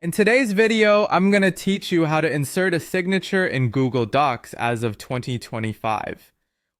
In today's video, I'm going to teach you how to insert a signature in Google Docs as of 2025.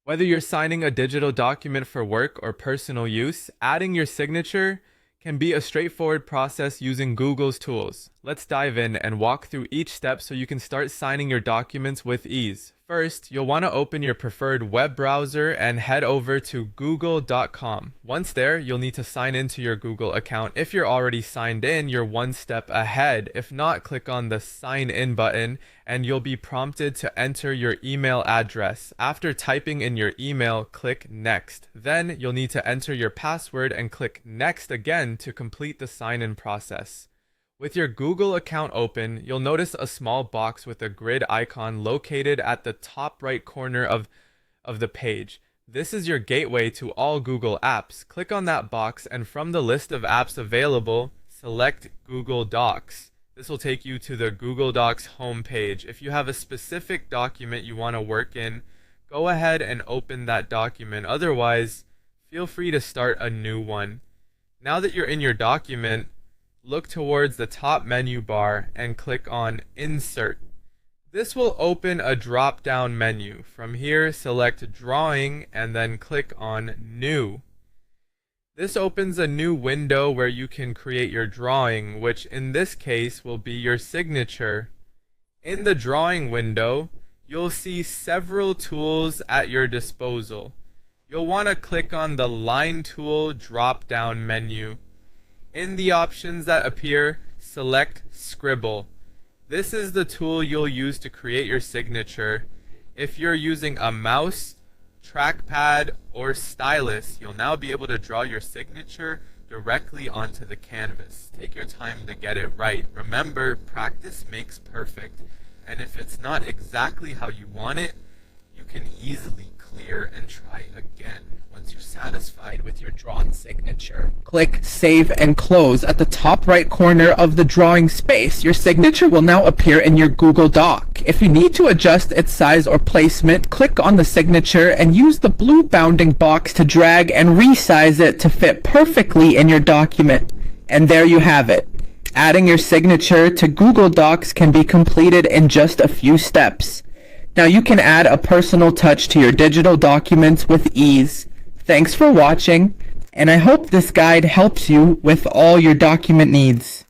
Whether you're signing a digital document for work or personal use, adding your signature can be a straightforward process using Google's tools. Let's dive in and walk through each step so you can start signing your documents with ease. First, you'll want to open your preferred web browser and head over to google.com. Once there, you'll need to sign into your Google account. If you're already signed in, you're one step ahead. If not, click on the sign in button and you'll be prompted to enter your email address. After typing in your email, click next. Then you'll need to enter your password and click next again to complete the sign-in process. With your Google account open, you'll notice a small box with a grid icon located at the top right corner of the page. This is your gateway to all Google apps. Click on that box and from the list of apps available, select Google Docs. This will take you to the Google Docs homepage. If you have a specific document you want to work in, go ahead and open that document. Otherwise, feel free to start a new one. Now that you're in your document, look towards the top menu bar and click on Insert. This will open a drop-down menu. From here, select Drawing and then click on New. This opens a new window where you can create your drawing, which in this case will be your signature. In the drawing window, you'll see several tools at your disposal. You'll want to click on the Line Tool drop-down menu. In the options that appear, select Scribble. This is the tool you'll use to create your signature. If you're using a mouse, trackpad, or stylus, you'll now be able to draw your signature directly onto the canvas. Take your time to get it right. Remember, practice makes perfect, and if it's not exactly how you want it, you can easily clear and try again. Once you're satisfied with your drawn signature, click Save and Close at the top right corner of the drawing space. Your signature will now appear in your Google Doc. If you need to adjust its size or placement, click on the signature and use the blue bounding box to drag and resize it to fit perfectly in your document. And there you have it. Adding your signature to Google Docs can be completed in just a few steps. Now you can add a personal touch to your digital documents with ease. Thanks for watching, and I hope this guide helps you with all your document needs.